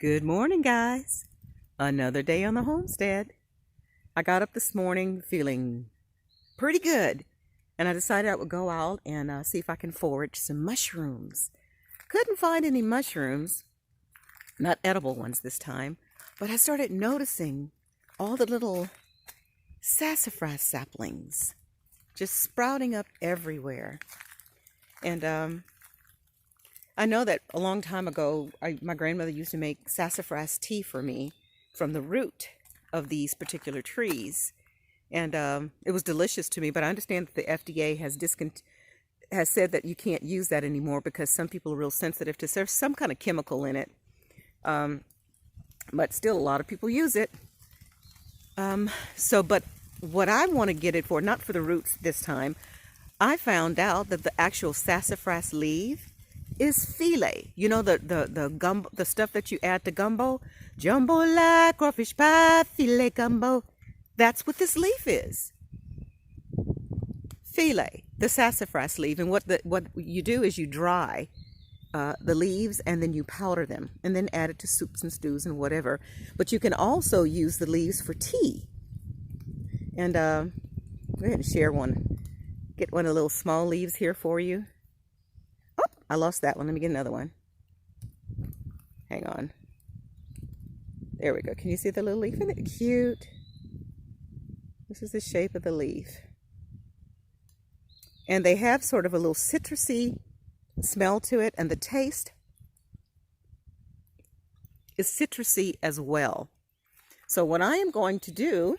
Good morning, guys. Another day on the homestead. I got up this morning feeling pretty good, and I decided I would go out and see if I can forage some mushrooms. Couldn't find any mushrooms, not edible ones this time, but I started noticing all the little sassafras saplings just sprouting up everywhere. And I know that a long time ago, my grandmother used to make sassafras tea for me from the root of these particular trees. And it was delicious to me, but I understand that the FDA has said that you can't use that anymore because some people are real sensitive to there's some kind of chemical in it. But still, a lot of people use it. But what I want to get it for, not for the roots this time, I found out that the actual sassafras leaf is filet. You know, the gumbo, the stuff that you add to gumbo? Jumbo la crawfish pie, filet gumbo. That's what this leaf is. Filet, the sassafras leaf. And what you do is you dry the leaves and then you powder them and then add it to soups and stews and whatever. But you can also use the leaves for tea. And go ahead and share one. Get one of the little small leaves here for you. I lost that one. Let me get another one. Hang on. There we go. Can you see the little leaf? Isn't it cute? This is the shape of the leaf. And they have sort of a little citrusy smell to it, and the taste is citrusy as well. So what I am going to do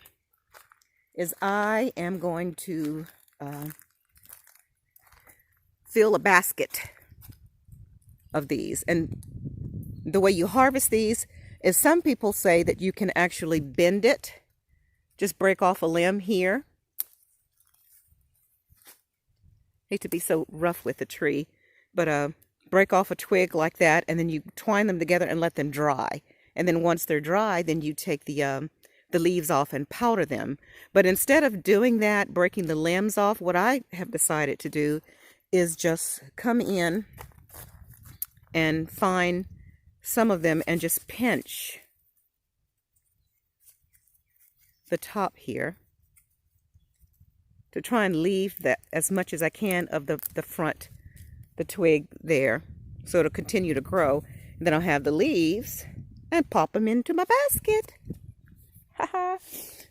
is I am going to fill a basket of these. And the way you harvest these is some people say that you can actually bend it. Just break off a limb here. Hate to be so rough with the tree, but break off a twig like that, and then you twine them together and let them dry. And then once they're dry, then you take the leaves off and powder them. But instead of doing that, breaking the limbs off, what I have decided to do is just come in and find some of them and just pinch the top here to try and leave that as much as I can of the front, the twig there, so it'll continue to grow. And then I'll have the leaves and pop them into my basket. Haha.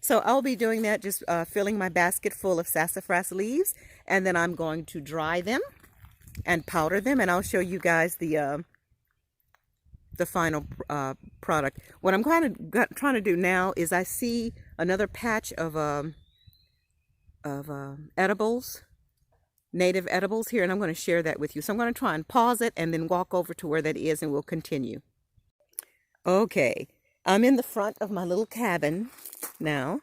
So I'll be doing that, just filling my basket full of sassafras leaves, and then I'm going to dry them and powder them, and I'll show you guys the final product. What I'm trying to do now is I see another patch of edibles, native edibles here, and I'm going to share that with you. So I'm going to try and pause it and then walk over to where that is, and we'll continue. Okay, I'm in the front of my little cabin now,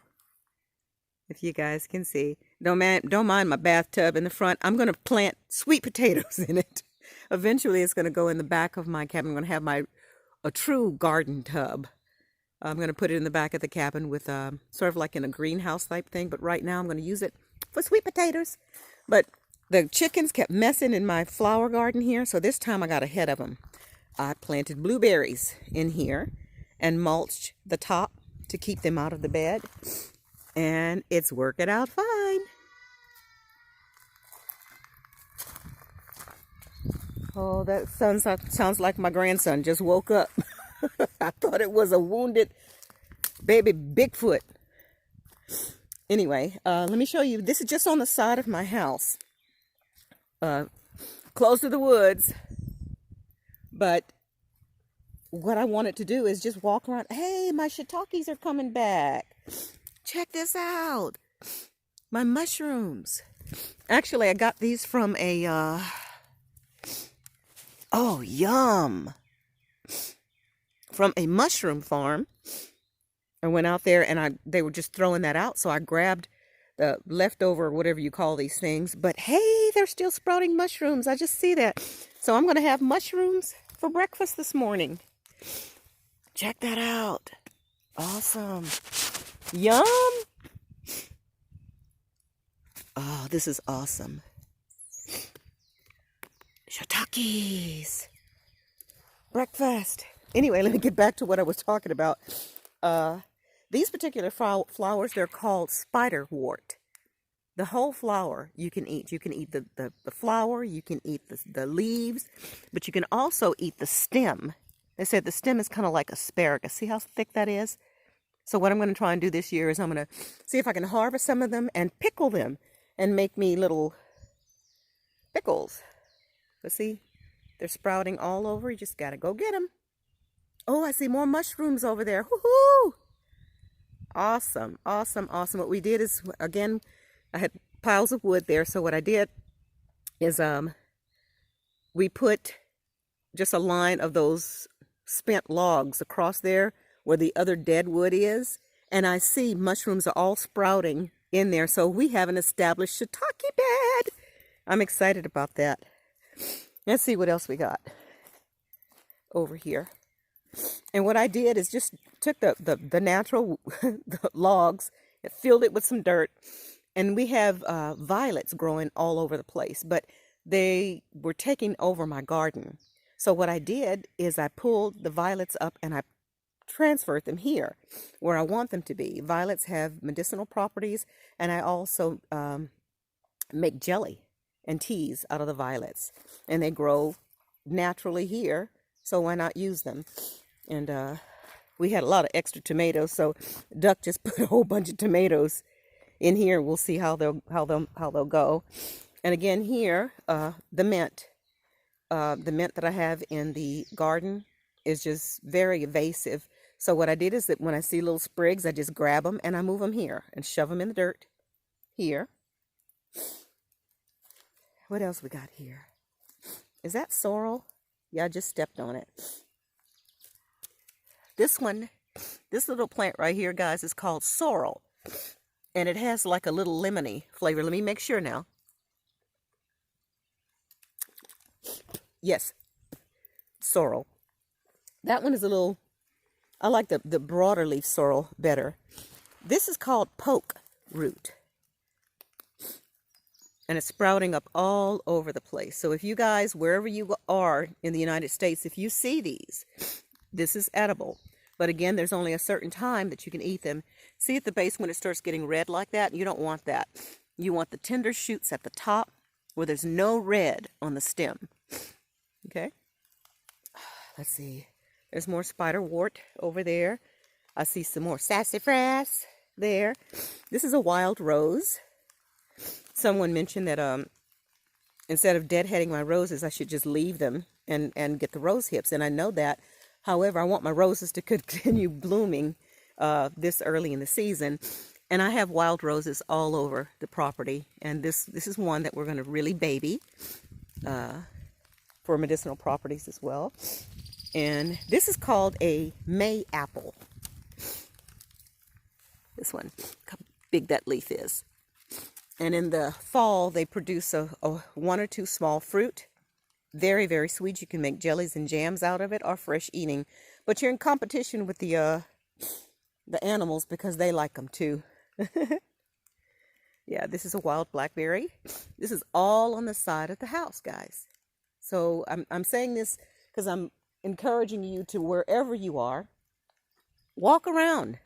if you guys can see. Don't mind my bathtub in the front. I'm going to plant sweet potatoes in it. Eventually, it's going to go in the back of my cabin. I'm going to have a true garden tub. I'm going to put it in the back of the cabin with sort of like in a greenhouse type thing. But right now, I'm going to use it for sweet potatoes. But the chickens kept messing in my flower garden here, so this time I got ahead of them. I planted blueberries in here and mulched the top to keep them out of the bed. And it's working out fine. Oh, that sounds like my grandson just woke up. I thought it was a wounded baby Bigfoot. Anyway, let me show you. This is just on the side of my house. Close to the woods. But what I wanted to do is just walk around. Hey, my shiitakes are coming back. Check this out. My mushrooms. Actually, I got these from a... oh, yum. From a mushroom farm. I went out there and they were just throwing that out. So I grabbed the leftover, whatever you call these things. But hey, they're still sprouting mushrooms. I just see that. So I'm going to have mushrooms for breakfast this morning. Check that out. Awesome. Yum. Oh, this is awesome. Shiitakes. Breakfast. Anyway, let me get back to what I was talking about. Uh, these particular flowers, they're called spiderwort. The whole flower you can eat. You can eat the flower, you can eat the leaves, but you can also eat the stem. They said the stem is kind of like asparagus. See how thick that is? So what I'm going to try and do this year is I'm going to see if I can harvest some of them and pickle them and make me little pickles. But see, they're sprouting all over. You just got to go get them. Oh, I see more mushrooms over there. Woohoo! Awesome, awesome, awesome. What we did is, again, I had piles of wood there. So what I did is we put just a line of those spent logs across there where the other dead wood is. And I see mushrooms are all sprouting in there. So we have an established shiitake bed. I'm excited about that. Let's see what else we got over here. And what I did is just took the natural the logs, filled it with some dirt, and we have violets growing all over the place, but they were taking over my garden. So what I did is I pulled the violets up and I transferred them here where I want them to be. Violets have medicinal properties, and I also make jelly and teas out of the violets, and they grow naturally here, so why not use them? And we had a lot of extra tomatoes, so Duck just put a whole bunch of tomatoes in here. We'll see how they'll go. And again here, the mint that I have in the garden is just very evasive. So what I did is that when I see little sprigs, I just grab them and I move them here and shove them in the dirt here. What else we got here? Is that sorrel? Yeah, I just stepped on it. This one, this little plant right here, guys, is called sorrel. And it has like a little lemony flavor. Let me make sure now. Yes, sorrel. That one is a little, I like the broader leaf sorrel better. This is called poke root. And it's sprouting up all over the place. So if you guys, wherever you are in the United States, if you see these, this is edible. But again, there's only a certain time that you can eat them. See at the base when it starts getting red like that? You don't want that. You want the tender shoots at the top where there's no red on the stem. Okay? Let's see. There's more spiderwort over there. I see some more sassafras there. This is a wild rose. Someone mentioned that instead of deadheading my roses, I should just leave them and get the rose hips. And I know that. However, I want my roses to continue blooming this early in the season. And I have wild roses all over the property. And this is one that we're going to really baby for medicinal properties as well. And this is called a May apple. This one, how big that leaf is. And in the fall, they produce a one or two small fruit. Very, very sweet. You can make jellies and jams out of it or fresh eating. But you're in competition with the animals because they like them too. Yeah, this is a wild blackberry. This is all on the side of the house, guys. So I'm saying this because I'm encouraging you to, wherever you are, walk around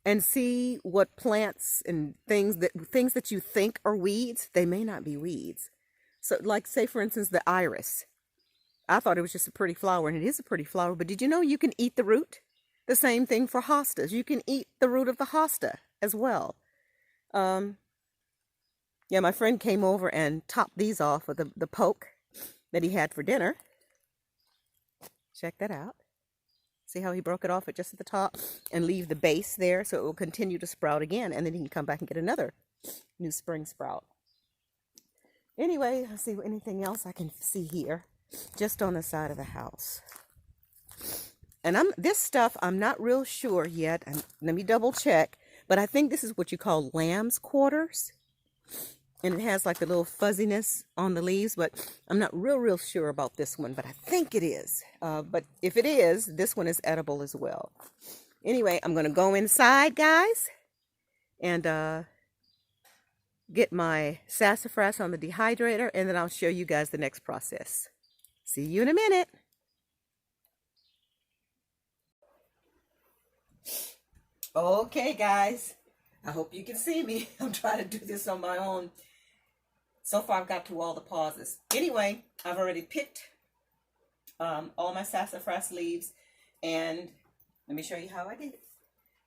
and see what plants and things that you think are weeds, they may not be weeds. So like, say for instance, the iris. I thought it was just a pretty flower, and it is a pretty flower, but did you know you can eat the root? The same thing for hostas. You can eat the root of the hosta as well. Yeah, my friend came over and topped these off with the poke that he had for dinner. Check that out. See how he broke it off at just at the top and leave the base there so it will continue to sprout again, and then he can come back and get another new spring sprout. Anyway, let's see anything else I can see here just on the side of the house. And this stuff I'm not real sure yet. Let me double check, but I think this is what you call Lambsquarters. And it has like a little fuzziness on the leaves, but I'm not real sure about this one, but I think it is. But if it is, this one is edible as well. Anyway, I'm going to go inside, guys, and get my sassafras on the dehydrator, and then I'll show you guys the next process. See you in a minute. Okay, guys, I hope you can see me. I'm trying to do this on my own. So far, I've got to all the pauses. Anyway, I've already picked all my sassafras leaves, and let me show you how I did it.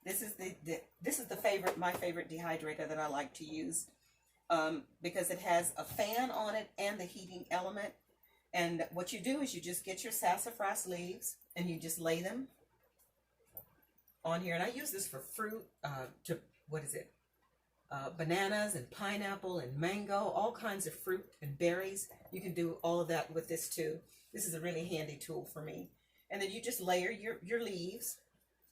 This is my favorite dehydrator that I like to use because it has a fan on it and the heating element. And what you do is you just get your sassafras leaves and you just lay them on here. And I use this for fruit, bananas and pineapple and mango, all kinds of fruit and berries. You can do all of that with this too. This is a really handy tool for me. And then you just layer your leaves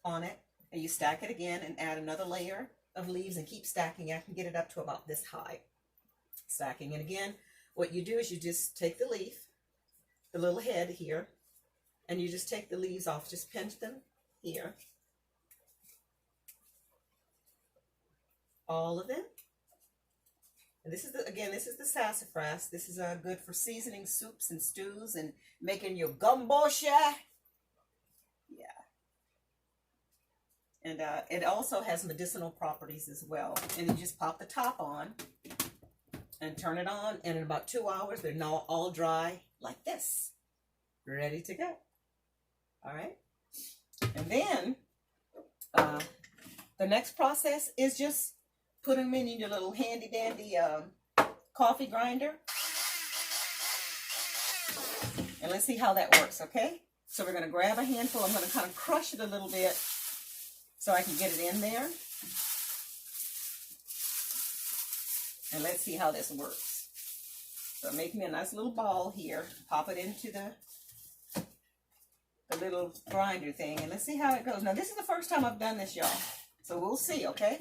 on it, and you stack it again and add another layer of leaves and keep stacking it and get it up to about this high. Stacking it again. What you do is you just take the leaf, the little head here, and you just take the leaves off, just pinch them here. All of them. And this is the sassafras. This is good for seasoning soups and stews and making your gumbo. Yeah. And it also has medicinal properties as well. And you just pop the top on and turn it on, and in about 2 hours they're now all dry like this, ready to go. All right. And then the next process is just put them in your little handy dandy coffee grinder. And let's see how that works, okay? So we're going to grab a handful. I'm going to kind of crush it a little bit so I can get it in there. And let's see how this works. So make me a nice little ball here. Pop it into the little grinder thing. And let's see how it goes. Now, this is the first time I've done this, y'all. So we'll see, okay?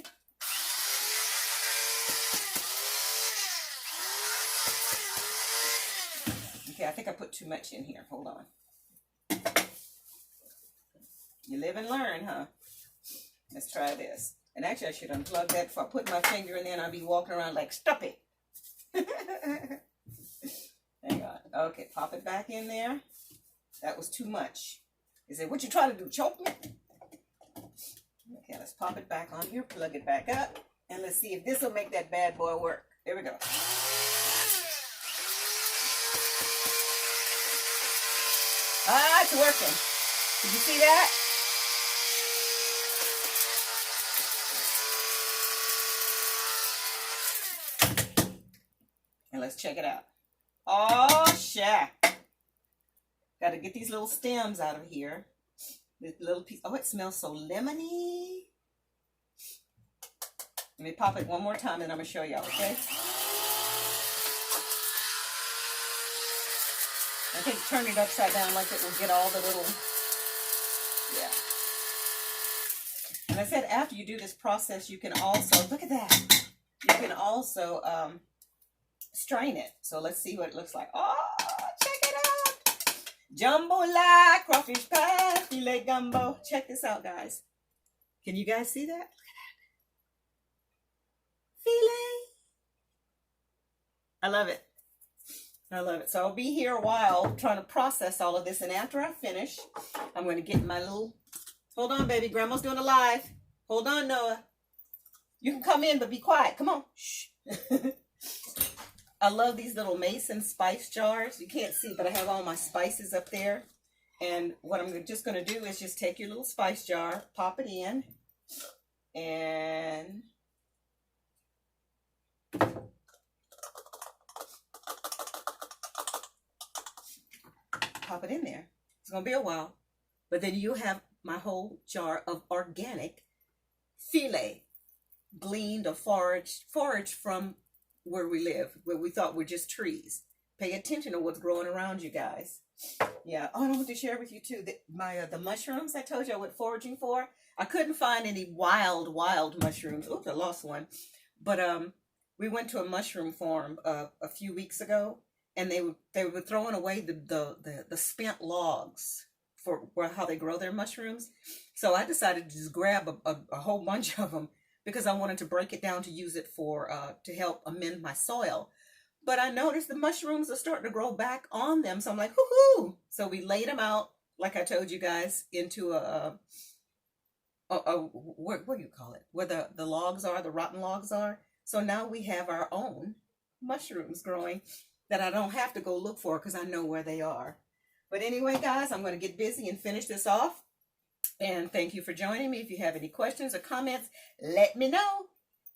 Okay, I think I put too much in here. Hold on. You live and learn, huh? Let's try this. And actually, I should unplug that before I put my finger in there and I'll be walking around like, stop it. Hang on. Okay, pop it back in there. That was too much. He said, what you trying to do, choke me? Okay, let's pop it back on here, plug it back up, and let's see if this will make that bad boy work. Here we go. Ah, it's working. Did you see that? And let's check it out. Oh, shack. Got to get these little stems out of here. This little piece. Oh, it smells so lemony. Let me pop it one more time and I'm going to show y'all, okay? I think turn it upside down like it will get all the little, yeah. And I said after you do this process, you can also, look at that. You can also strain it. So let's see what it looks like. Oh, check it out. Jambalaya, crawfish pie, filet gumbo. Check this out, guys. Can you guys see that? Look at that. Filet. I love it. I love it. So I'll be here a while trying to process all of this. And after I finish, I'm going to get my little, hold on, baby. Grandma's doing a live. Hold on, Noah. You can come in, but be quiet. Come on. Shh. I love these little mason spice jars. You can't see, but I have all my spices up there. And what I'm just going to do is just take your little spice jar, pop it in, and pop it in there. It's going to be a while. But then you have my whole jar of organic filet, gleaned or foraged from where we live, where we thought were just trees. Pay attention to what's growing around you guys. Yeah. Oh, I want to share with you too that the mushrooms I told you I went foraging for. I couldn't find any wild mushrooms. Oops, I lost one. But we went to a mushroom farm a few weeks ago, and they were throwing away the spent logs for how they grow their mushrooms. So I decided to just grab a whole bunch of them because I wanted to break it down to use it for to help amend my soil. But I noticed the mushrooms are starting to grow back on them. So I'm like, hoo-hoo. So we laid them out, like I told you guys, into a what do you call it? Where the logs are, the rotten logs are. So now we have our own mushrooms growing that I don't have to go look for because I know where they are. But anyway, guys, I'm going to get busy and finish this off. And thank you for joining me. If you have any questions or comments, let me know.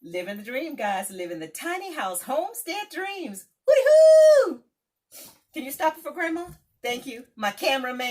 Living the dream, guys. Living the tiny house homestead dreams. Woohoo! Can you stop it for Grandma? Thank you. My cameraman.